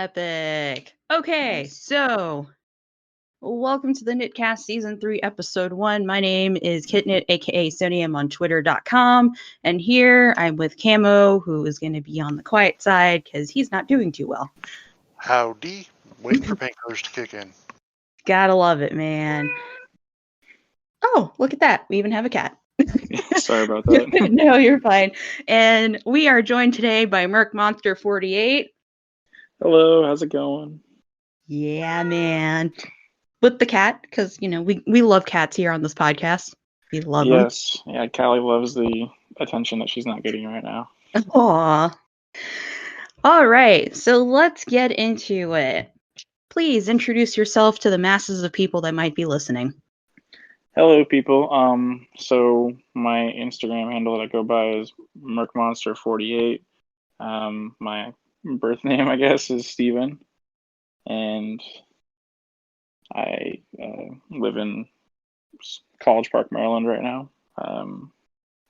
Epic. Okay, so welcome to the KnitCast Season 3, Episode 1. My name is KitKnit, aka Sodium on Twitter.com. And here I'm with Kamo, who is going to be on the quiet side because he's not doing too well. Howdy. Waiting for painkillers to kick in. Gotta love it, man. Oh, look at that. We even have a cat. Sorry about that. No, you're fine. And we are joined today by Merc Monster 48. Hello, how's it going? Yeah, man. With the cat, because, you know, we love cats here on this podcast. We love them. Yes, yeah, Callie loves the attention that she's not getting right now. Aww. All right, so let's get into it. Please introduce yourself to the masses of people that might be listening. Hello, people. So my Instagram handle that I go by is mercmonster48. My birth name, I guess, is Steven, and I live in College Park, Maryland right now.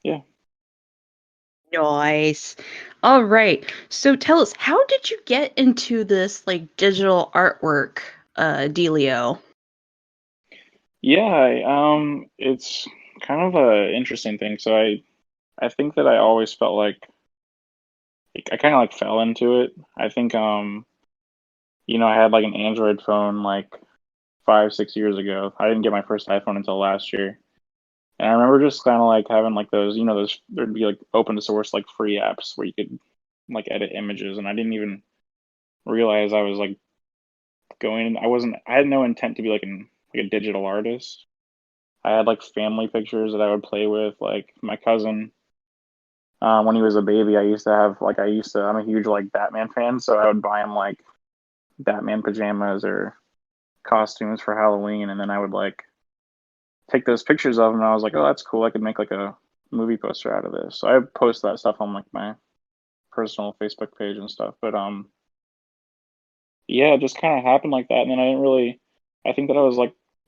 Yeah. Nice. All right. So tell us, how did you get into this like digital artwork dealio? Yeah, it's kind of a interesting thing. So I think that I always felt like I kind of like fell into it. I think I had like an Android phone like 5, 6 years ago. I didn't get my first iPhone until last year. And I remember just kind of like having like those there'd be like open source like free apps where you could like edit images, and I didn't even realize I was like I had no intent to be like a digital artist. I had like family pictures that I would play with, like my cousin. When he was a baby, I'm a huge like Batman fan, so I would buy him like Batman pajamas or costumes for Halloween, and then I would like take those pictures of him, and I was like, oh, that's cool. I could make like a movie poster out of this. So I post that stuff on like my personal Facebook page and stuff. But yeah, it just kind of happened like that, and then I think that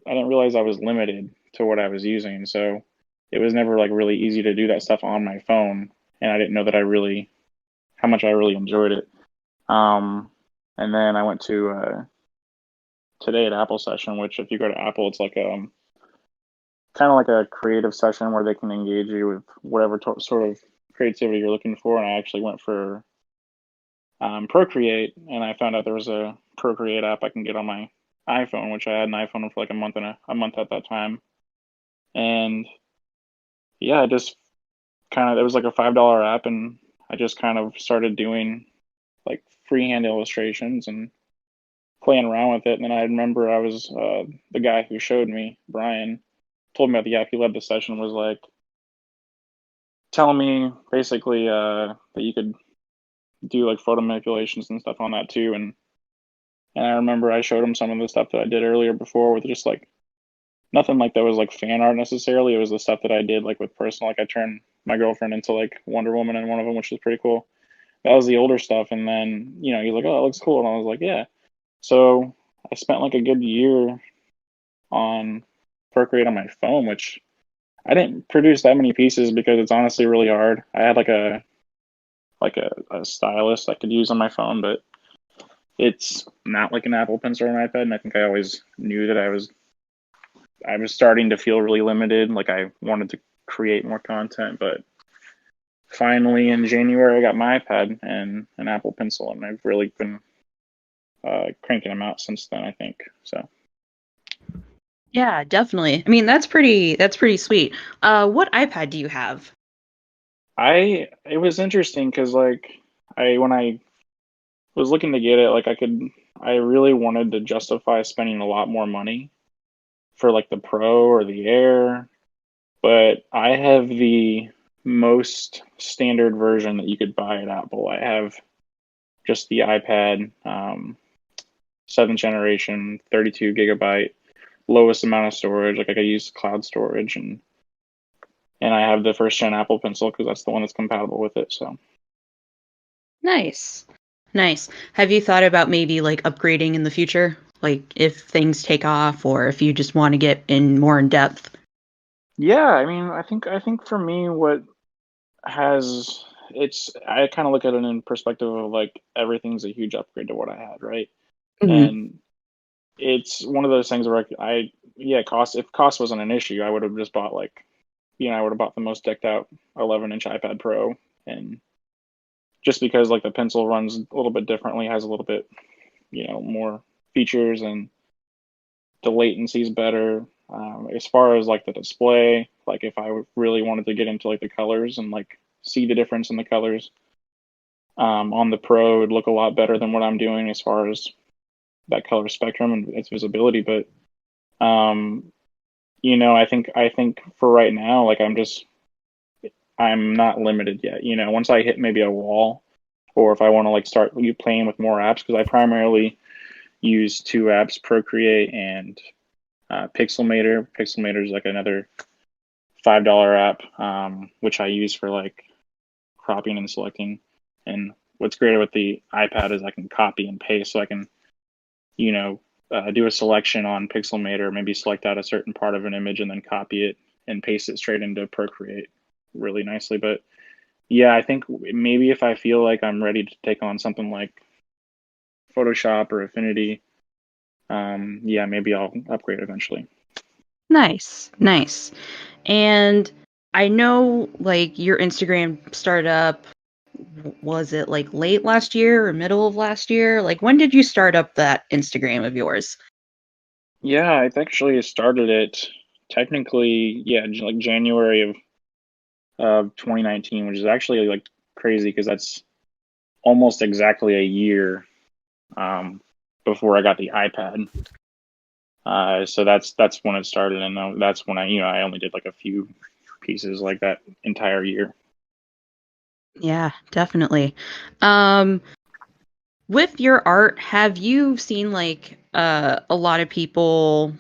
I didn't realize I was limited to what I was using, so it was never like really easy to do that stuff on my phone, and I didn't know that how much I really enjoyed it. And then I went to today at Apple session, which if you go to Apple, it's like kind of like a creative session where they can engage you with whatever sort of creativity you're looking for. And I actually went for Procreate, and I found out there was a Procreate app I can get on my iPhone, which I had an iPhone for like a month at that time. And yeah, I just it was like a $5 app, and I just kind of started doing like freehand illustrations and playing around with it. And then I remember I was the guy who showed me, Brian, told me about the app. He led the session, was like telling me basically that you could do like photo manipulations and stuff on that too. And I remember I showed him some of the stuff that I did earlier before with just like nothing like that was like fan art necessarily. It was the stuff that I did like with personal, like I turned my girlfriend into like Wonder Woman in one of them, which was pretty cool. That was the older stuff. And then, he's like, oh, that looks cool. And I was like, yeah. So I spent like a good year on Procreate on my phone, which I didn't produce that many pieces because it's honestly really hard. I had like a stylus I could use on my phone, but it's not like an Apple Pencil or an iPad. And I think I always knew that I was starting to feel really limited. Like I wanted to create more content, but finally in January I got my iPad and an Apple Pencil, and I've really been cranking them out since then, I think. So Yeah, definitely. I mean, that's pretty sweet. What iPad do you have? it was interesting because like when I was looking to get it, like I really wanted to justify spending a lot more money for like the Pro or the Air, but I have the most standard version that you could buy at Apple. I have just the iPad, 7th generation, 32 gigabyte, lowest amount of storage. Like I could use cloud storage, and I have the first gen Apple Pencil because that's the one that's compatible with it. So Nice. Have you thought about maybe like upgrading in the future? Like if things take off or if you just want to get more in depth? yeah, I mean, I think for me, what has I kind of look at it in perspective of like everything's a huge upgrade to what I had, right? Mhm. And it's one of those things where if cost wasn't an issue, I would have just bought I would have bought the most decked out 11-inch iPad Pro, and just because like the pencil runs a little bit differently, has a little bit, more features, and the latency is better. As far as like the display, like if I really wanted to get into like the colors and like see the difference in the colors, on the Pro, it would look a lot better than what I'm doing as far as that color spectrum and its visibility. But um, I think for right now, like I'm not limited yet. Once I hit maybe a wall, or if I want to like start playing with more apps, because I primarily use two apps, Procreate and Pixelmator. Pixelmator is like another $5 app, which I use for like cropping and selecting. And what's great with the iPad is I can copy and paste, so I can, do a selection on Pixelmator, maybe select out a certain part of an image and then copy it and paste it straight into Procreate really nicely. But yeah, I think maybe if I feel like I'm ready to take on something like Photoshop or Affinity, yeah, maybe I'll upgrade eventually. Nice, nice. And I know like your Instagram started up, was it like late last year or middle of last year? Like when did you start up that Instagram of yours? Yeah, I actually started it technically, yeah, like January of 2019, which is actually like crazy because that's almost exactly a year um, before I got the iPad. So that's when it started, and that's when I only did like a few pieces like that entire year. Yeah, definitely. Um, with your art, have you seen like a lot of people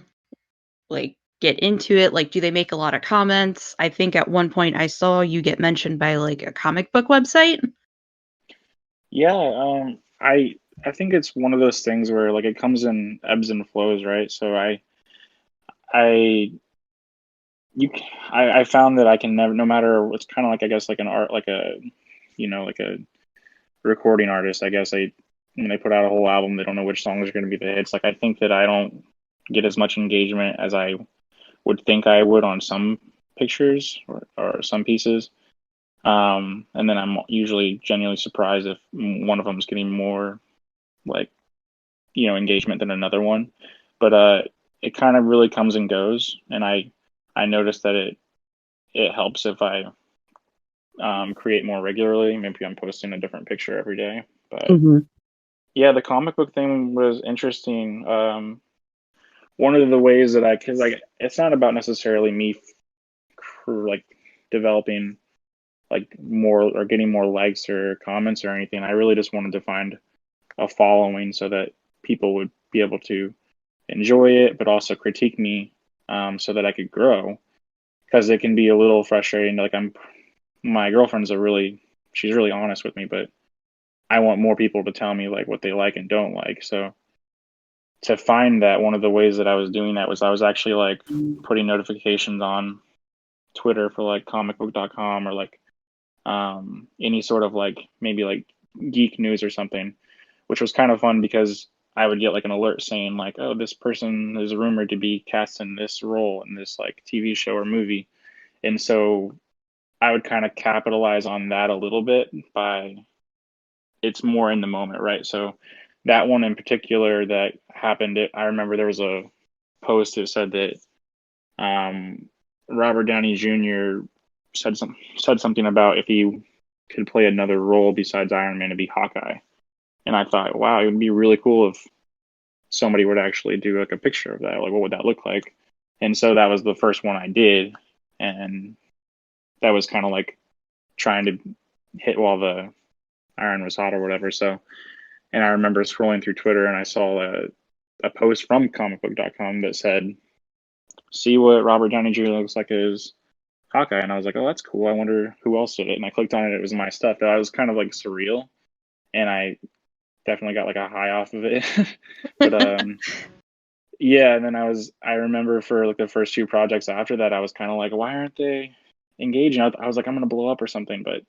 like get into it? Like, do they make a lot of comments? I think at one point I saw you get mentioned by like a comic book website. Yeah, I think it's one of those things where like it comes in ebbs and flows, right? So I you I found that I can never, no matter, it's kind of like, I guess, like an art, like a like a recording artist, I guess. When they put out a whole album, they don't know which songs are going to be the hits. Like I think that I don't get as much engagement as I would think I would on some pictures or some pieces. And then I'm usually genuinely surprised if one of them is getting more like engagement than another one. But it kind of really comes and goes, and I noticed that it helps if I create more regularly. Maybe I'm posting a different picture every day. But Hmm. yeah, the comic book thing was interesting. One of the ways that because like it's not about necessarily me like developing like more or getting more likes or comments or anything. I really just wanted to find a following so that people would be able to enjoy it, but also critique me, so that I could grow. Because it can be a little frustrating. Like my girlfriend's she's really honest with me, but I want more people to tell me like what they like and don't like. So to find that, one of the ways that I was doing that was I was actually like putting notifications on Twitter for like comicbook.com, or like any sort of like maybe like geek news or something, which was kind of fun because I would get like an alert saying like, oh, this person is rumored to be cast in this role in this like TV show or movie. And so I would kind of capitalize on that a little bit by it's more in the moment, right? So that one in particular that happened, I remember there was a post that said that um, Robert Downey Jr. said something about if he could play another role besides Iron Man, it'd be Hawkeye. And I thought, wow, it would be really cool if somebody would actually do like a picture of that. Like, what would that look like? And so that was the first one I did, and that was kind of like trying to hit while the iron was hot or whatever. So, and I remember scrolling through Twitter and I saw a post from comicbook.com that said, "See what Robert Downey Jr. looks like as Hawkeye," and I was like, "Oh, that's cool. I wonder who else did it." And I clicked on it. It was my stuff. That was kind of like surreal, and I definitely got like a high off of it. But yeah. And then I remember for like the first two projects after that, I was kind of like, why aren't they engaging? I was like, I'm gonna blow up or something. But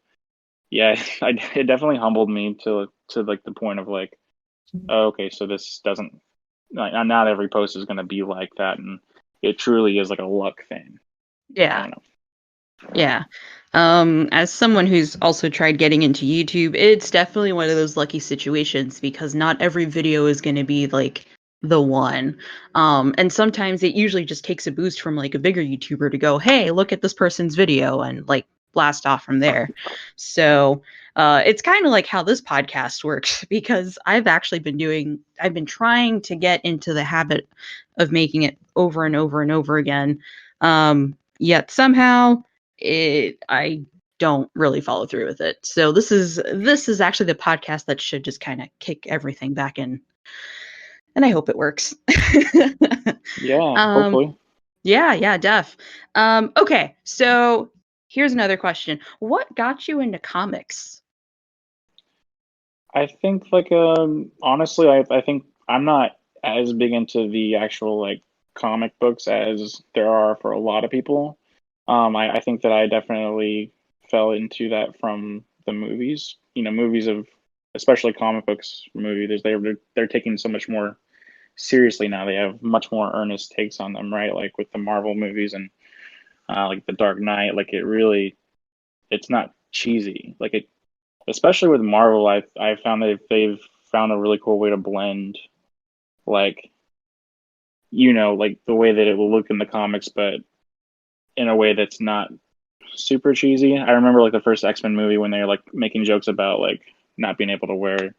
yeah, it definitely humbled me to like the point of like, oh, okay, so this doesn't like not every post is going to be like that, and it truly is like a luck thing. I Yeah. don't know. Yeah. As someone who's also tried getting into YouTube, it's definitely one of those lucky situations because not every video is going to be like the one. And sometimes it usually just takes a boost from like a bigger YouTuber to go, hey, look at this person's video and like blast off from there. So it's kind of like how this podcast works because I've been trying to get into the habit of making it over and over and over again. Yet somehow I don't really follow through with it. So this is actually the podcast that should just kind of kick everything back in, and I hope it works. Yeah, um, hopefully. yeah, def. Okay, so here's another question: what got you into comics? I think like honestly, I think I'm not as big into the actual like comic books as there are for a lot of people. I think that I definitely fell into that from the movies. You know, movies of especially comic books movies. They're taking so much more seriously now. They have much more earnest takes on them, right? Like with the Marvel movies and like the Dark Knight. Like it's not cheesy. Like it, especially with Marvel. I found that they've found a really cool way to blend like like the way that it will look in the comics, but in a way that's not super cheesy. I remember like the first X-Men movie when they were like making jokes about like not being able to wear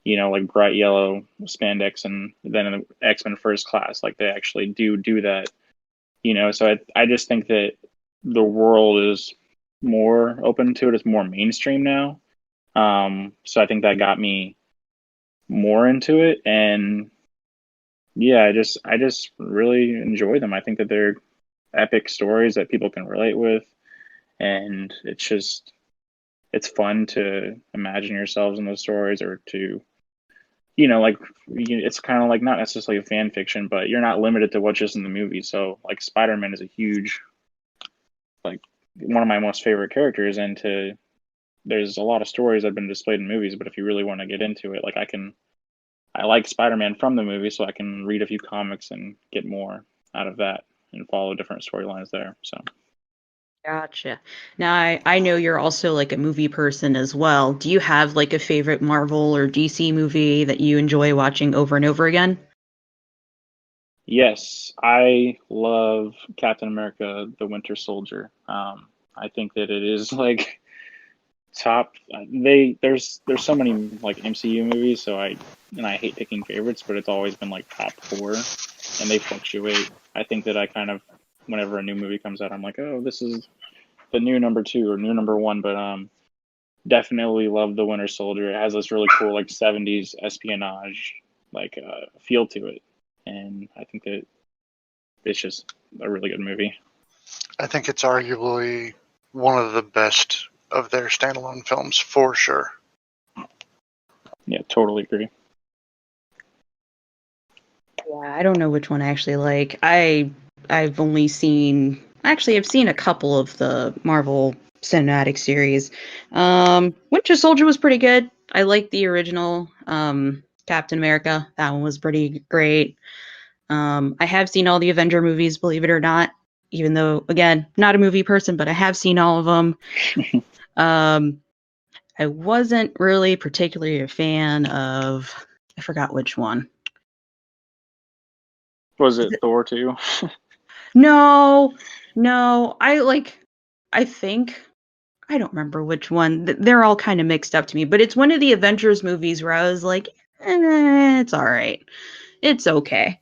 like bright yellow spandex, and then in the X-Men First Class like they actually do that. So I just think that the world is more open to it. It's more mainstream now. So I think that got me more into it, and yeah, I just really enjoy them. I think that they're epic stories that people can relate with, and it's fun to imagine yourselves in those stories, or to like it's kind of like not necessarily a fan fiction, but you're not limited to what's just in the movie. So like Spider-Man is a huge, like, one of my most favorite characters, and there's a lot of stories that have been displayed in movies, but if you really want to get into it, like I like Spider-Man from the movie, so I can read a few comics and get more out of that and follow different storylines there. So Gotcha. Now I know you're also like a movie person as well. Do you have like a favorite Marvel or DC movie that you enjoy watching over and over again? yes, I love Captain America: The Winter Soldier. I think that it is like top. There's so many like MCU movies, so I hate picking favorites, but it's always been like top four, and they fluctuate. I think that I kind of whenever a new movie comes out, I'm like, oh, this is the new number two or new number one, but definitely love The Winter Soldier. It has this really cool like 70s espionage like feel to it, and I think that it's just a really good movie. I think it's arguably one of the best of their standalone films for sure. Yeah, totally agree. Yeah, I don't know which one I actually like. I've only seen I've seen a couple of the Marvel Cinematic Series. Winter Soldier was pretty good. I liked the original Captain America. That one was pretty great. I have seen all the Avenger movies, believe it or not, even though again, not a movie person, but I have seen all of them. Um, I wasn't really particularly a fan of I forgot which one. Was it Thor 2? No, no. I think, I don't remember which one. They're all kind of mixed up to me, but it's one of the Avengers movies where I was like, it's all right. It's okay.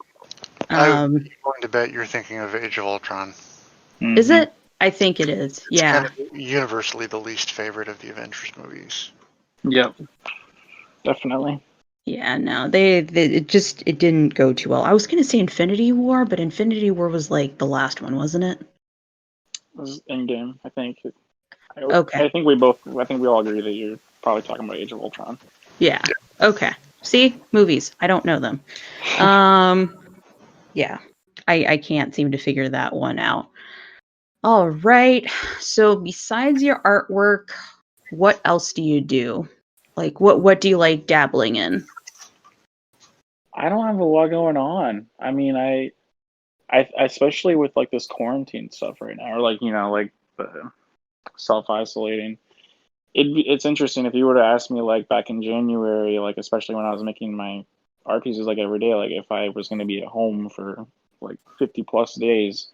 I'm Um, going to bet you're thinking of Age of Ultron. is Mm-hmm. it? I think it is. It's kind Yeah. of universally the least favorite of the Avengers movies. Yep, definitely. Yeah, no. It didn't go too well. I was going to say Infinity War, but Infinity War was like the last one, wasn't it? It was Endgame, I think. Okay. I think we all agree that you're probably talking about Age of Ultron. Yeah. Okay. See? Movies. I don't know them. Um, yeah. I can't seem to figure that one out. All right. So besides your artwork, what else do you do? Like, what do you like dabbling in? I don't have a lot going on. I mean, I especially with like this quarantine stuff right now, or like like the self isolating. It's interesting if you were to ask me like back in January, like especially when I was making my art pieces like every day, like if I was going to be at home for like 50 plus days,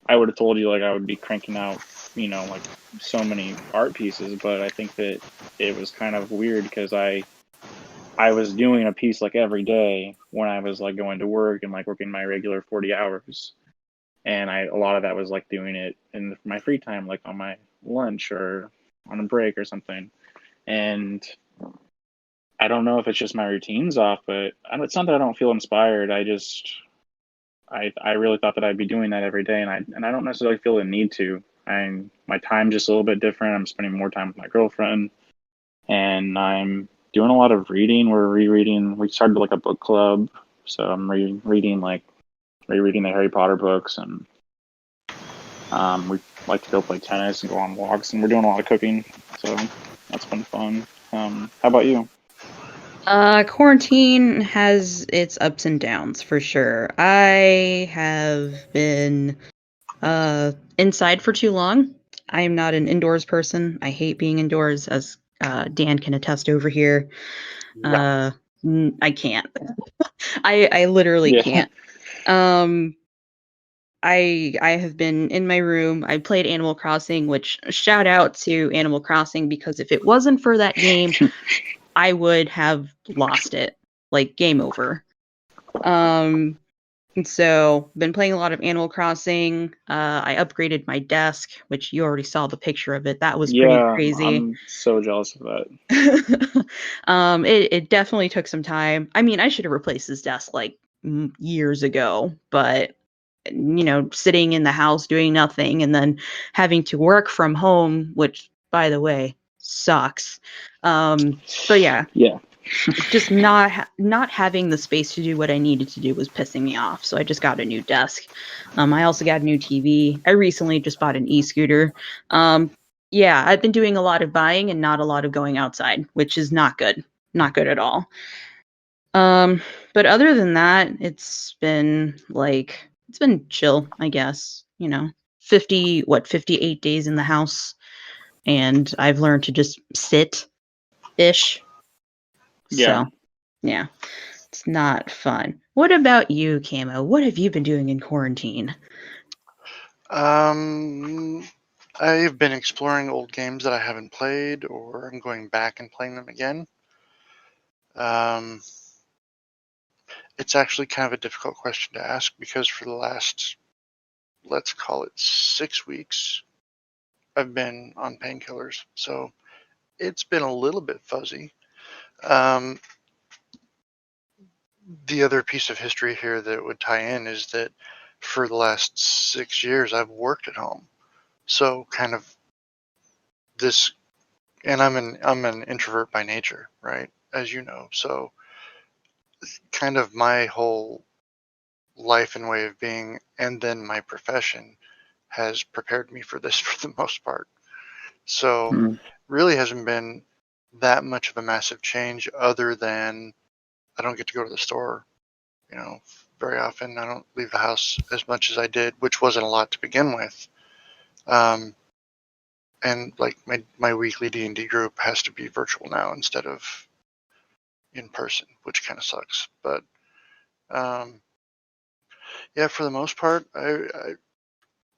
I would have told you like I would be cranking out, like so many art pieces. But I think that it was kind of weird because I was doing a piece like every day when I was like going to work and like working my regular 40 hours. And a lot of that was like doing it in my free time, like on my lunch or on a break or something. And I don't know if it's just my routine's off, but it's not that I don't feel inspired. I really thought that I'd be doing that every day, and I don't necessarily feel the need to. My time's just a little bit different. I'm spending more time with my girlfriend, and I'm doing a lot of reading. We're rereading. We started like a book club, so I'm rereading the Harry Potter books, and we like to go play tennis and go on walks, and we're doing a lot of cooking, so that's been fun. How about you? Quarantine has its ups and downs for sure. I have been inside for too long. I am not an indoors person. I hate being indoors, as Dan can attest over here. Yeah. I can't. I literally Yeah, can't. I have been in my room. I played Animal Crossing, which shout out to Animal Crossing, because if it wasn't for that game, I would have lost it. Like, game over. And so been playing a lot of Animal Crossing. I upgraded my desk, which you already saw the picture of it. That was pretty yeah. crazy. I'm so jealous of that. It definitely took some time. I mean, I should have replaced this desk like years ago, but sitting in the house doing nothing and then having to work from home, which by the way sucks. But yeah, Yeah, just not having the space to do what I needed to do was pissing me off. So I just got a new desk. I also got a new TV. I recently just bought an e-scooter. Yeah, I've been doing a lot of buying and not a lot of going outside, which is not good. Not good at all. But other than that, it's been chill, I guess. 58 days in the house, and I've learned to just sit ish. yeah. So, yeah. It's not fun. What about you, Kamo? What have you been doing in quarantine? Um, I've been exploring old games that I haven't played, or I'm going back and playing them again. Um, it's actually kind of a difficult question to ask because for the last, let's call it 6 weeks, I've been on painkillers. So it's been a little bit fuzzy. Um, the other piece of history here that would tie in is that for the last 6 years, I've worked at home. So kind of this, and I'm an introvert by nature, right? As you know. So kind of my whole life and way of being, and then my profession has prepared me for this for the most part. So Mm. really hasn't been that much of a massive change other than I don't get to go to the store, very often. I don't leave the house as much as I did, which wasn't a lot to begin with. Um, and like my weekly D&D group has to be virtual now instead of in person, which kind of sucks. But um, yeah, for the most part,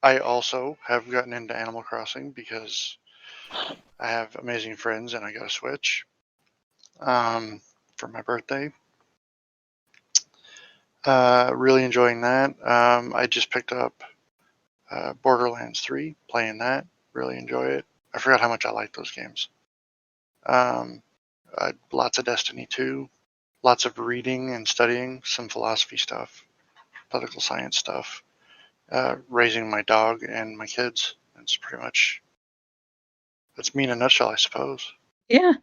I also have gotten into Animal Crossing because I have amazing friends and I got a Switch for my birthday. Really enjoying that. I just picked up Borderlands 3, playing that. Really enjoy it. I forgot how much I like those games. Um, lots of Destiny 2, lots of reading and studying, some philosophy stuff, political science stuff, raising my dog and my kids. That's me in a nutshell, I suppose. Yeah.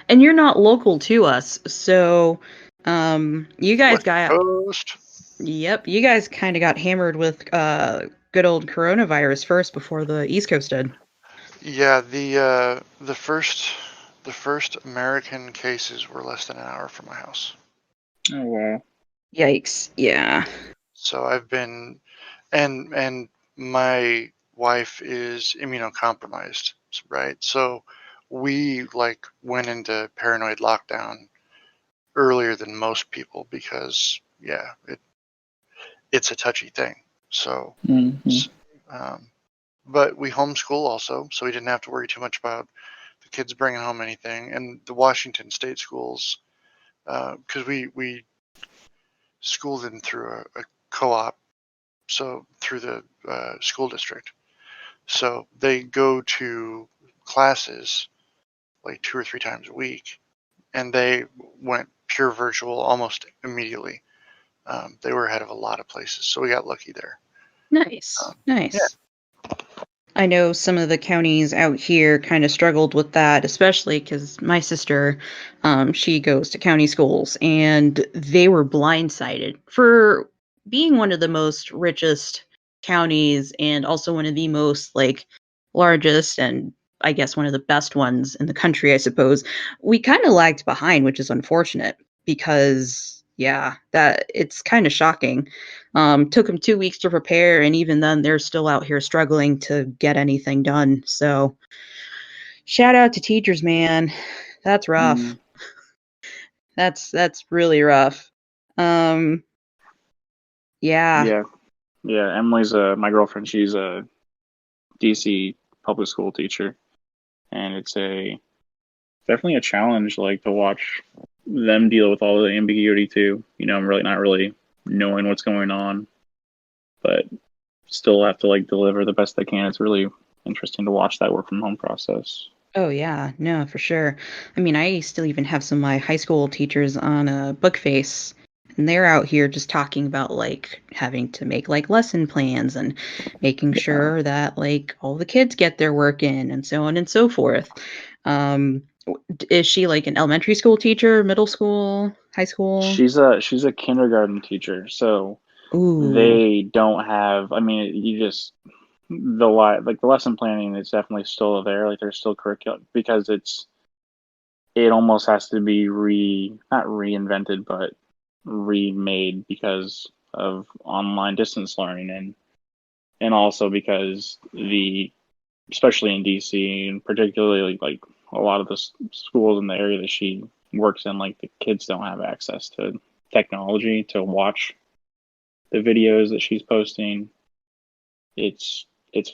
And you're not local to us, so you guys West got Coast. yep, you guys kind of got hammered with good old coronavirus first before the East Coast did. Yeah, the first American cases were less than an hour from my house. Oh wow. Yikes. Yeah. So I've been, and my wife is immunocompromised, right? So we like went into paranoid lockdown earlier than most people because yeah, it's a touchy thing. So, Mm-hmm. um, but we homeschool also, so we didn't have to worry too much about the kids bringing home anything. And the Washington State schools, because we schooled them through a co-op, so through the school district. So they go to classes like 2 or 3 times a week, and they went pure virtual almost immediately. They were ahead of a lot of places, so we got lucky there. Nice. Yeah, Nice. I know some of the counties out here kind of struggled with that, especially because my sister, she goes to county schools, and they were blindsided for being one of the most richest counties and also one of the most like largest and I guess one of the best ones in the country, I suppose. We kind of lagged behind, which is unfortunate because yeah, that it's kind of shocking. Took them 2 weeks to prepare, and even then, they're still out here struggling to get anything done. So, shout out to teachers, man. That's rough. Mm. That's really rough. Um, yeah. Yeah. Yeah. Emily's my girlfriend. She's a DC public school teacher, and it's a definitely a challenge, like to watch them deal with all the ambiguity too. You know, I'm really not really knowing what's going on, but still have to like deliver the best they can. It's really interesting to watch that work from home process. Oh yeah, no, for sure. I mean, I still even have some of my high school teachers on a book face, and they're out here just talking about like having to make like lesson plans and making Yeah. sure that like all the kids get their work in and so on and so forth. Is she like an elementary school teacher, middle school, high school? She's a kindergarten teacher, so Ooh, they don't have. I mean, you just like the lesson planning is definitely still there. Like there's still curriculum because it almost has to be not reinvented but remade because of online distance learning and also because the especially in DC and particularly like a lot of the schools in the area that she works in, like the kids don't have access to technology to watch the videos that she's posting. It's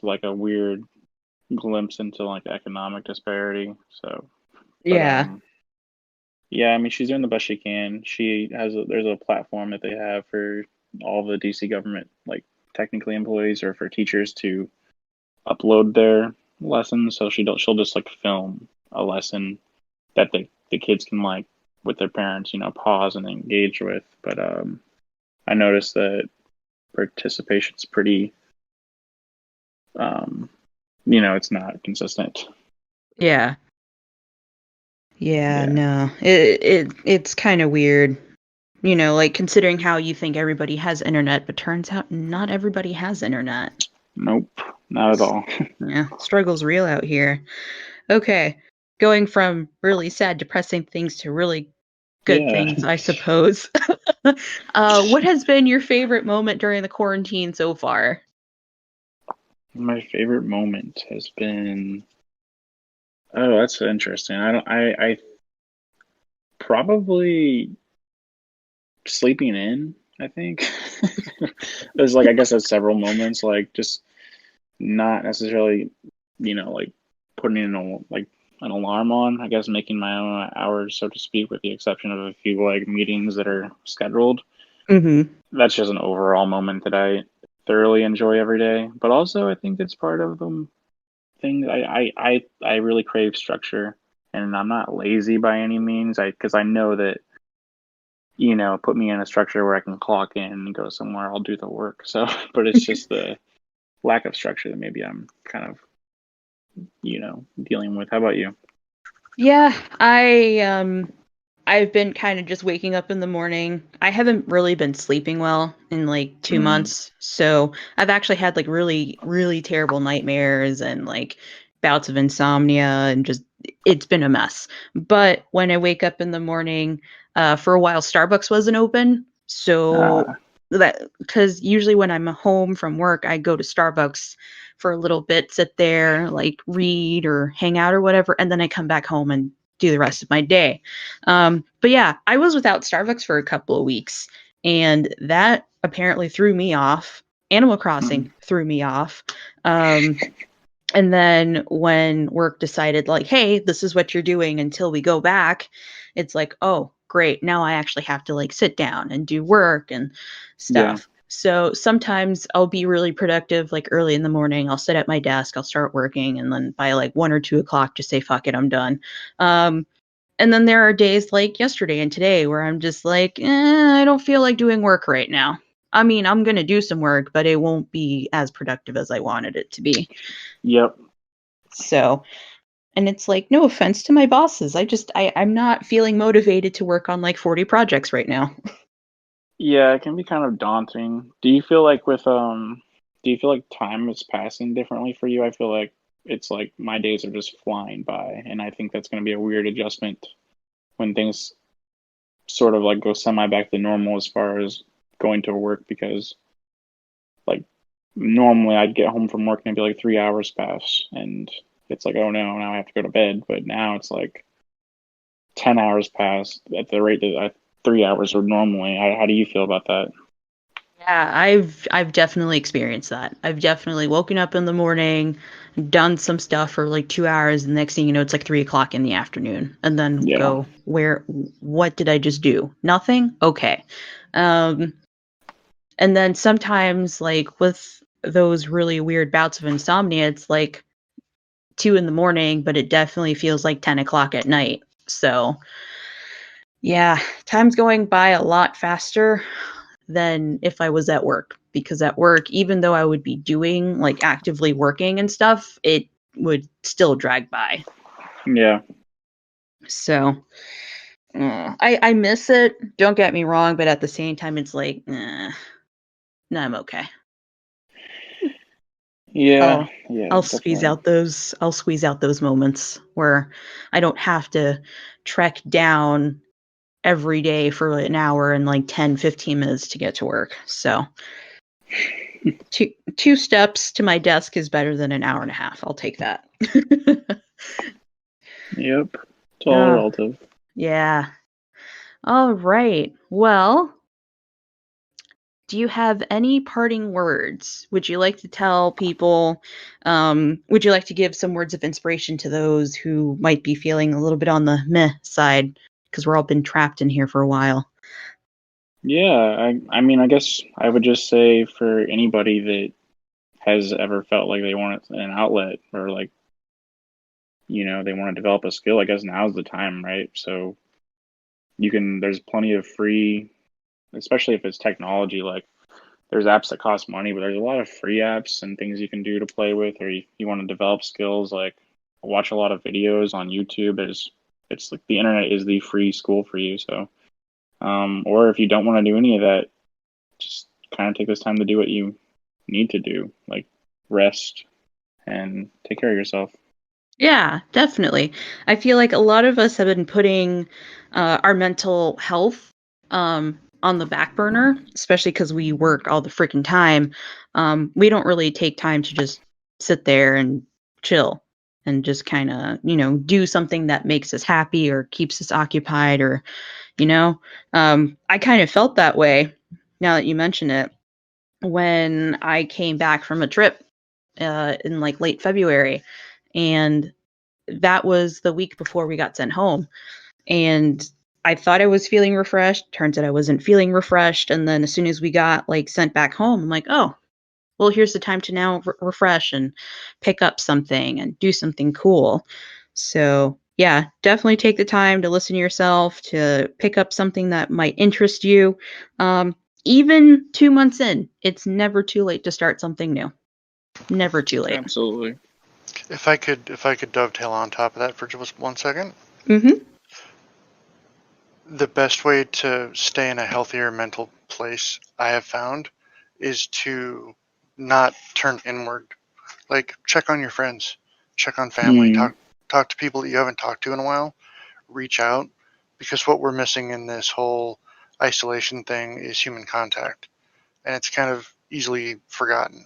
like a weird glimpse into like economic disparity. So, but yeah. yeah, I mean she's doing the best she can. There's a platform that they have for all the DC government like technically employees or for teachers to upload their lessons. So she'll just like film a lesson that the kids can like with their parents, you know, pause and engage with. But I noticed that participation's pretty um you know, it's not consistent. Yeah. Yeah, Yeah. no. It's kind of weird. You know, like considering how you think everybody has internet, but turns out not everybody has internet. Nope. Not at all. Yeah, struggle's real out here. Okay, going from really sad, depressing things to really good Yeah. things, I suppose. What has been your favorite moment during the quarantine so far? My favorite moment has been oh, that's interesting. I don't I probably sleeping in, I think. There's like I guess there's several moments like just not necessarily, you know, like putting in like an alarm on, I guess making my own hours, so to speak, with the exception of a few like meetings that are scheduled. Mm-hmm. That's just an overall moment that I thoroughly enjoy every day. But also I think it's part of the thing. I really crave structure and I'm not lazy by any means. Because I know that, you know, put me in a structure where I can clock in and go somewhere, I'll do the work. So but it's just the lack of structure that maybe I'm kind of, you know, dealing with. How about you? Yeah, I've been kind of just waking up in the morning. I haven't really been sleeping well in like two Mm, months. So I've actually had like really, really terrible nightmares and like bouts of insomnia and just it's been a mess. But when I wake up in the morning, for a while Starbucks wasn't open, so that because usually when I'm home from work, I go to Starbucks for a little bit, sit there, like read or hang out or whatever, and then I come back home and do the rest of my day. But yeah, I was without Starbucks for a couple of weeks, and that apparently threw me off. Animal Crossing threw me off. And then when work decided, like, hey, this is what you're doing until we go back, it's like, oh, great. Now I actually have to like sit down and do work and stuff. Yeah. So sometimes I'll be really productive, like early in the morning. I'll sit at my desk, I'll start working, and then by like 1 or 2 o'clock, just say, fuck it, I'm done. And then there are days like yesterday and today where I'm just like, I don't feel like doing work right now. I mean, I'm going to do some work, but it won't be as productive as I wanted it to be. Yep. So, and it's like, no offense to my bosses. I'm not feeling motivated to work on like 40 projects right now. Yeah, it can be kind of daunting. Do you feel like time is passing differently for you? I feel like it's like my days are just flying by, and I think that's going to be a weird adjustment when things sort of like go semi back to normal as far as going to work, because like normally I'd get home from work and it'd be like 3 hours pass, and it's like, oh no, now I have to go to bed. But now it's like 10 hours pass at the rate that 3 hours would normally. How do you feel about that? Yeah, I've definitely experienced that. I've definitely woken up in the morning, done some stuff for like 2 hours, and the next thing you know, it's like 3 o'clock in the afternoon, and then Yeah. go, what did I just do? Nothing? Okay. And then sometimes like with those really weird bouts of insomnia, it's like 2 in the morning, but it definitely feels like 10 o'clock at night. So yeah, time's going by a lot faster than if I was at work, because at work, even though I would be doing like actively working and stuff, it would still drag by. Yeah. So I miss it. Don't get me wrong, but at the same time, it's like, no, I'm okay. Yeah. I'll Yeah, I'll squeeze definitely. out those moments where I don't have to trek down every day for an hour and like 10-15 minutes to get to work. So two steps to my desk is better than an hour and a half. I'll take that. Yep. It's all Oh, relative. yeah. All right. Well, do you have any parting words? Would you like to tell people? Would you like to give some words of inspiration to those who might be feeling a little bit on the meh side? Because we're all been trapped in here for a while. Yeah, I mean, I guess I would just say for anybody that has ever felt like they want an outlet, or like, they want to develop a skill, I guess now's the time, right? So there's plenty of free, especially if it's technology, like there's apps that cost money, but there's a lot of free apps and things you can do to play with, or you want to develop skills, like watch a lot of videos on YouTube. It's like the internet is the free school for you. So, or if you don't want to do any of that, just kind of take this time to do what you need to do, like rest and take care of yourself. Yeah, definitely. I feel like a lot of us have been putting our mental health on the back burner, especially because we work all the freaking time. We don't really take time to just sit there and chill and just kind of, do something that makes us happy or keeps us occupied or, you know. I kind of felt that way now that you mention it when I came back from a trip in like late February. And that was the week before we got sent home. And I thought I was feeling refreshed. Turns out I wasn't feeling refreshed. And then as soon as we got like sent back home, I'm like, oh, well, here's the time to now refresh and pick up something and do something cool. So, yeah, definitely take the time to listen to yourself, to pick up something that might interest you. Even 2 months in, it's never too late to start something new. Never too late. Absolutely. If I could dovetail on top of that for just 1 second, Mm-hmm. the best way to stay in a healthier mental place I have found is to not turn inward. Like check on your friends. check on family, talk to people that you haven't talked to in a while, reach out, because what we're missing in this whole isolation thing is human contact, and it's kind of easily forgotten.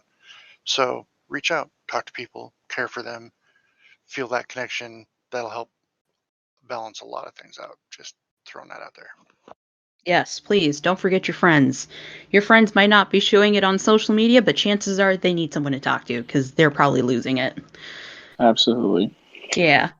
So reach out, talk to people, care for them, feel that connection. That'll help balance a lot of things out. Just throwing that out there. Yes, please don't forget your friends. Your friends might not be showing it on social media, but chances are they need someone to talk to because they're probably losing it. Absolutely. Yeah.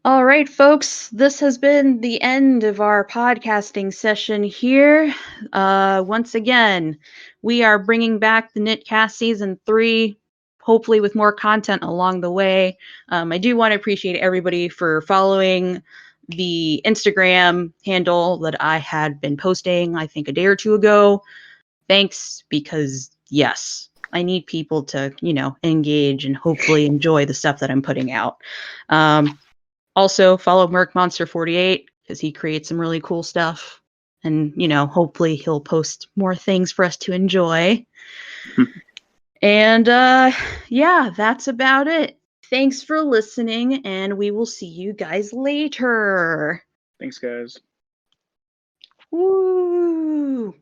All right, folks, this has been the end of our podcasting session here. Once again, we are bringing back the KnitCast Season 3, hopefully with more content along the way. I do want to appreciate everybody for following the Instagram handle that I had been posting, I think, a day or two ago. Thanks, because, yes, I need people to, engage and hopefully enjoy the stuff that I'm putting out. Also, follow Merc Monster 48 because he creates some really cool stuff. And, hopefully he'll post more things for us to enjoy. And, yeah, that's about it. Thanks for listening, and we will see you guys later. Thanks, guys. Woo!